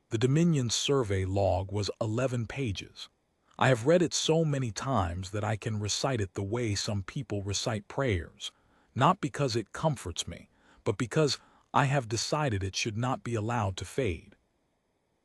The Dominion's survey log was 11 pages. I have read it so many times that I can recite it the way some people recite prayers, not because it comforts me, but because I have decided it should not be allowed to fade.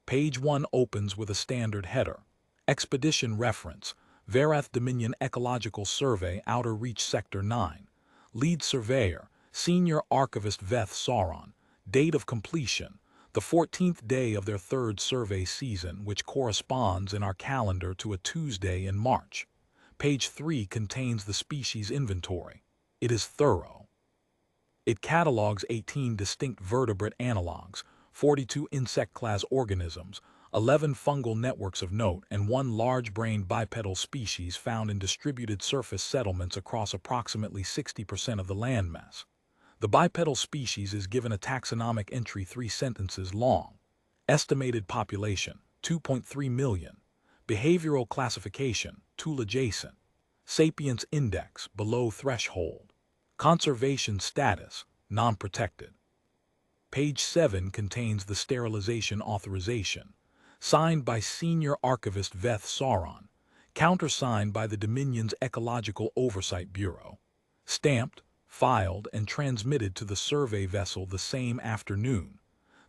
Page 1 opens with a standard header. Expedition reference, Varath Dominion Ecological Survey, Outer Reach Sector 9. Lead Surveyor, Senior Archivist Veth Sauron. Date of completion, the 14th day of their third survey season, which corresponds in our calendar to a Tuesday in March. Page 3 contains the species inventory. It is thorough. It catalogues 18 distinct vertebrate analogues, 42 insect-class organisms, 11 fungal networks of note, and one large-brained bipedal species found in distributed surface settlements across approximately 60% of the landmass. The bipedal species is given a taxonomic entry 3 sentences long. Estimated population, 2.3 million. Behavioral classification, tool adjacent. Sapience index, below threshold. Conservation status, non-protected. Page 7 contains the sterilization authorization, signed by Senior Archivist Veth Sauron, countersigned by the Dominion's Ecological Oversight Bureau, stamped, filed, and transmitted to the survey vessel the same afternoon.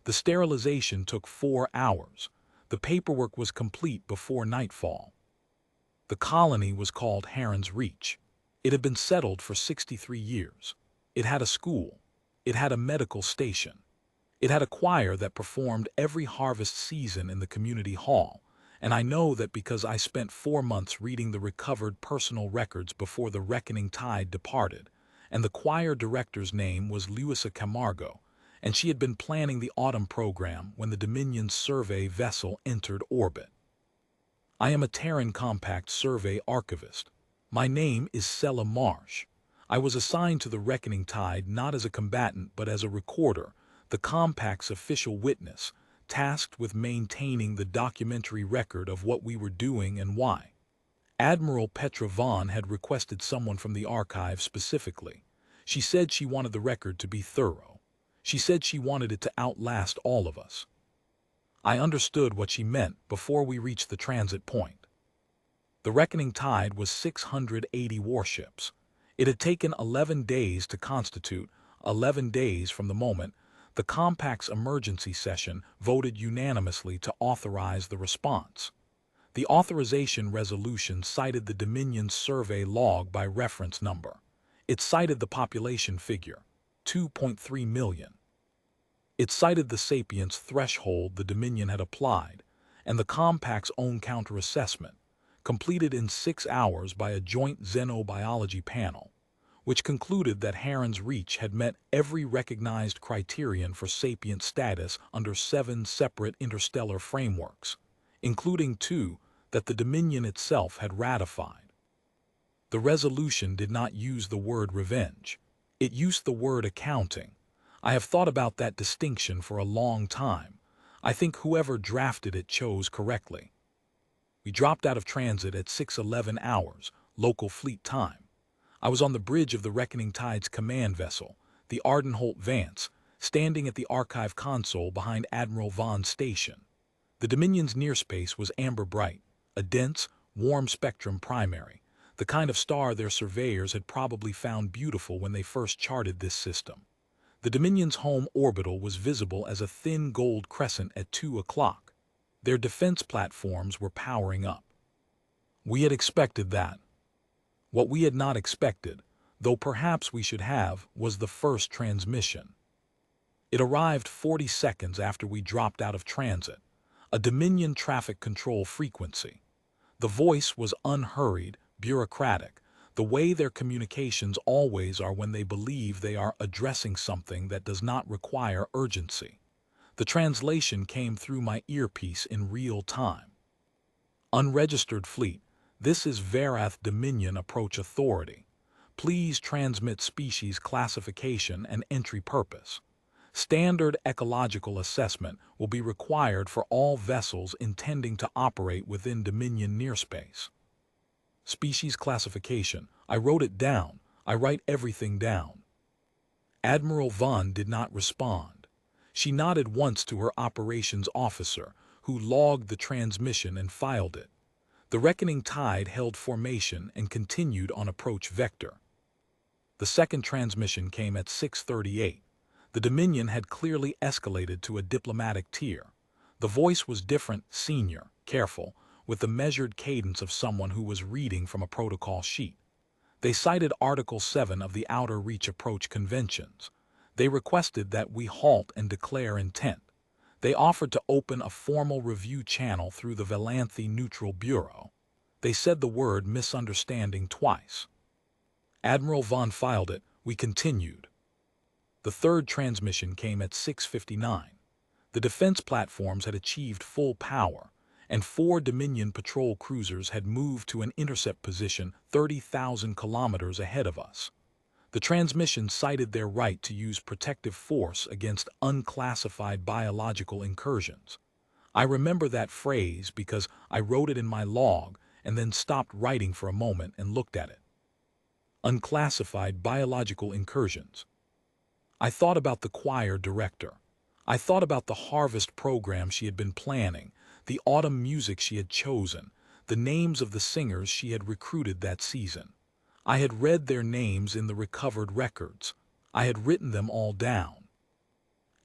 The sterilization took 4 hours. The paperwork was complete before nightfall. The colony was called Harren's Reach. It had been settled for 63 years. It had a school. It had a medical station. It had a choir that performed every harvest season in the community hall, and I know that because I spent 4 months reading the recovered personal records before the reckoning tide departed, and the choir director's name was Luisa Camargo, and she had been planning the autumn program when the Dominion's survey vessel entered orbit. I am a Terran Compact Survey Archivist. My name is Sella Marsh. I was assigned to the reckoning tide not as a combatant but as a recorder, the Compact's official witness, tasked with maintaining the documentary record of what we were doing and why. Admiral Petra Vaughn had requested someone from the archive specifically. She said she wanted the record to be thorough. She said she wanted it to outlast all of us. I understood what she meant before we reached the transit point. The reckoning tide was 680 warships. It had taken 11 days to constitute, 11 days from the moment the Compact's emergency session voted unanimously to authorize the response. The authorization resolution cited the Dominion's survey log by reference number. It cited the population figure, 2.3 million. It cited the sapience threshold the Dominion had applied, and the Compact's own counter-assessment, completed in 6 hours by a joint xenobiology panel, which concluded that Harren's Reach had met every recognized criterion for sapient status under 7 separate interstellar frameworks, including 2 that the Dominion itself had ratified. The resolution did not use the word revenge. It used the word accounting. I have thought about that distinction for a long time. I think whoever drafted it chose correctly. We dropped out of transit at 6:11 hours, local fleet time. I was on the bridge of the Reckoning Tide's command vessel, the Ardenholt Vance, standing at the archive console behind Admiral Vaughn's station. The Dominion's near-space was amber bright, a dense, warm spectrum primary, the kind of star their surveyors had probably found beautiful when they first charted this system. The Dominion's home orbital was visible as a thin gold crescent at 2 o'clock. Their defense platforms were powering up. We had expected that. What we had not expected, though perhaps we should have, was the first transmission. It arrived 40 seconds after we dropped out of transit, a Dominion traffic control frequency. The voice was unhurried, bureaucratic, the way their communications always are when they believe they are addressing something that does not require urgency. The translation came through my earpiece in real time. Unregistered fleet, this is Varath Dominion Approach Authority. Please transmit species classification and entry purpose. Standard ecological assessment will be required for all vessels intending to operate within Dominion nearspace. Species classification. I wrote it down. I write everything down. Admiral Vaughn did not respond. She nodded once to her operations officer, who logged the transmission and filed it. The reckoning tide held formation and continued on approach vector. The second transmission came at 6:38. The Dominion had clearly escalated to a diplomatic tier. The voice was different, senior, careful, with the measured cadence of someone who was reading from a protocol sheet. They cited Article 7 of the Outer Reach Approach Conventions. They requested that we halt and declare intent. They offered to open a formal review channel through the Velanthe Neutral Bureau. They said the word misunderstanding twice. Admiral Vaughn filed it. We continued. The third transmission came at 6:59. The defense platforms had achieved full power, and 4 Dominion patrol cruisers had moved to an intercept position 30,000 kilometers ahead of us. The transmission cited their right to use protective force against unclassified biological incursions. I remember that phrase because I wrote it in my log and then stopped writing for a moment and looked at it. Unclassified biological incursions. I thought about the choir director. I thought about the harvest program she had been planning, the autumn music she had chosen, the names of the singers she had recruited that season. I had read their names in the recovered records. I had written them all down.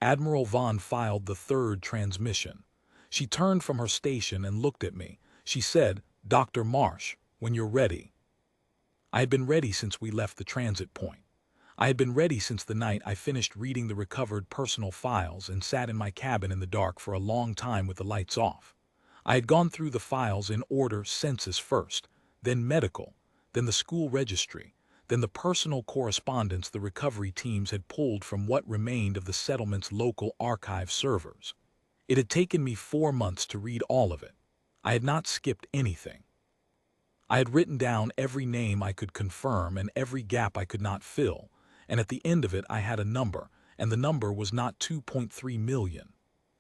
Admiral Vaughn filed the third transmission. She turned from her station and looked at me. She said, "Dr. Marsh, when you're ready." I had been ready since we left the transit point. I had been ready since the night I finished reading the recovered personal files and sat in my cabin in the dark for a long time with the lights off. I had gone through the files in order: census first, then medical, then the school registry, then the personal correspondence the recovery teams had pulled from what remained of the settlement's local archive servers. It had taken me 4 months to read all of it. I had not skipped anything. I had written down every name I could confirm and every gap I could not fill, and at the end of it I had a number, and the number was not 2.3 million.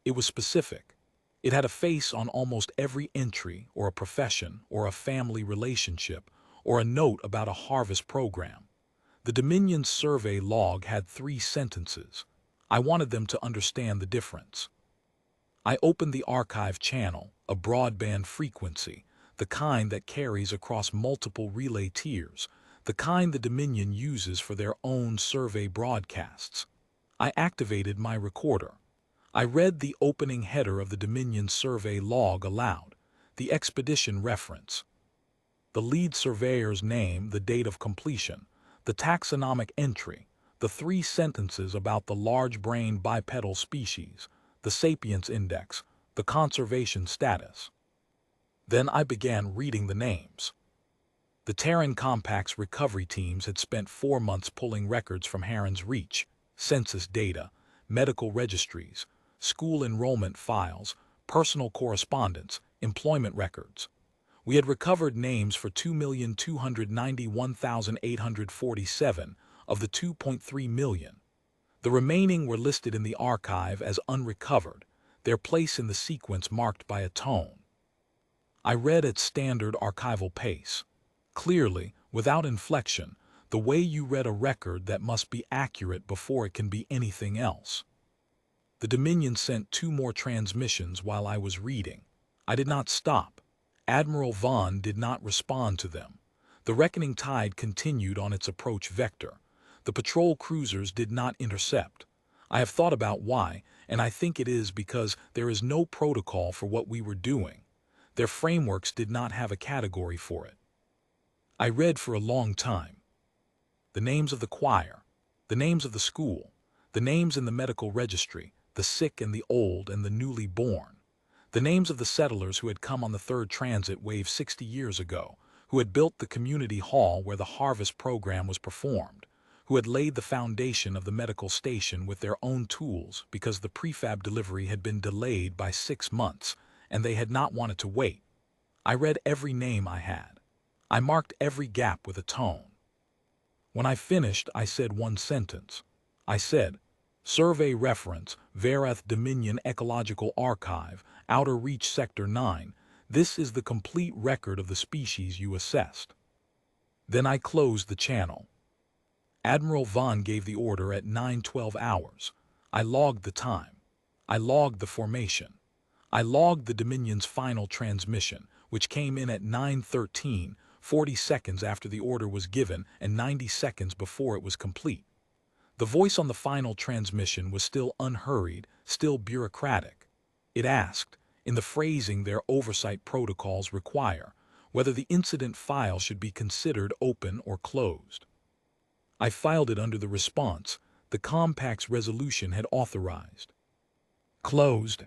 It was specific. It had a face on almost every entry, or a profession, or a family relationship, or a note about a harvest program. The Dominion survey log had 3 sentences. I wanted them to understand the difference. I opened the archive channel, a broadband frequency, the kind that carries across multiple relay tiers, the kind the Dominion uses for their own survey broadcasts. I activated my recorder. I read the opening header of the Dominion survey log aloud, the expedition reference, the lead surveyor's name, the date of completion, the taxonomic entry, the 3 sentences about the large-brained bipedal species, the sapience index, the conservation status. Then I began reading the names. The Terran Compact's recovery teams had spent 4 months pulling records from Harren's Reach, census data, medical registries, school enrollment files, personal correspondence, employment records. We had recovered names for 2,291,847 of the 2.3 million. The remaining were listed in the archive as unrecovered, their place in the sequence marked by a tone. I read at standard archival pace, clearly, without inflection, the way you read a record that must be accurate before it can be anything else. The Dominion sent 2 more transmissions while I was reading. I did not stop. Admiral Vaughn did not respond to them. The reckoning tide continued on its approach vector. The patrol cruisers did not intercept. I have thought about why, and I think it is because there is no protocol for what we were doing. Their frameworks did not have a category for it. I read for a long time. The names of the choir, the names of the school, the names in the medical registry, the sick and the old and the newly born, the names of the settlers who had come on the third transit wave 60 years ago, who had built the community hall where the harvest program was performed, who had laid the foundation of the medical station with their own tools because the prefab delivery had been delayed by 6 months, and they had not wanted to wait. I read every name I had. I marked every gap with a tone. When I finished, I said one sentence. I said, "Survey reference, Verath Dominion Ecological Archive, Outer Reach Sector 9. This is the complete record of the species you assessed." Then I closed the channel. Admiral Vaughn gave the order at 9:12 hours. I logged the time. I logged the formation. I logged the Dominion's final transmission, which came in at 9:13, 40 seconds after the order was given and 90 seconds before it was complete. The voice on the final transmission was still unhurried, still bureaucratic. It asked, in the phrasing their oversight protocols require, whether the incident file should be considered open or closed. I filed it under the response the compact's resolution had authorized. Closed.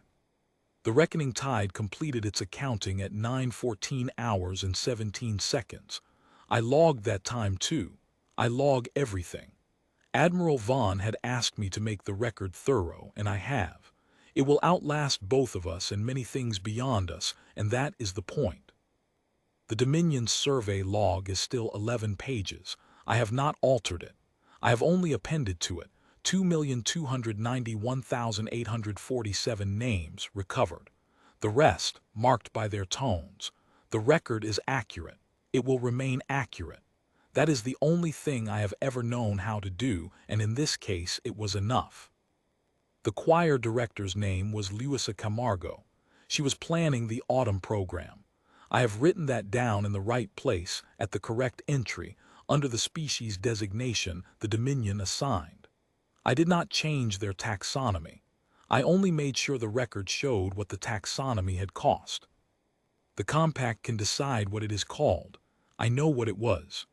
The reckoning tide completed its accounting at 9:14 hours and 17 seconds. I logged that time too. I log everything. Admiral Vaughn had asked me to make the record thorough, and I have. It will outlast both of us and many things beyond us, and that is the point. The Dominion's survey log is still 11 pages. I have not altered it. I have only appended to it 2,291,847 names recovered. The rest, marked by their tones. The record is accurate. It will remain accurate. That is the only thing I have ever known how to do, and in this case it was enough. The choir director's name was Luisa Camargo. She was planning the autumn program. I have written that down in the right place, at the correct entry, under the species designation the Dominion assigned. I did not change their taxonomy. I only made sure the record showed what the taxonomy had cost. The compact can decide what it is called. I know what it was.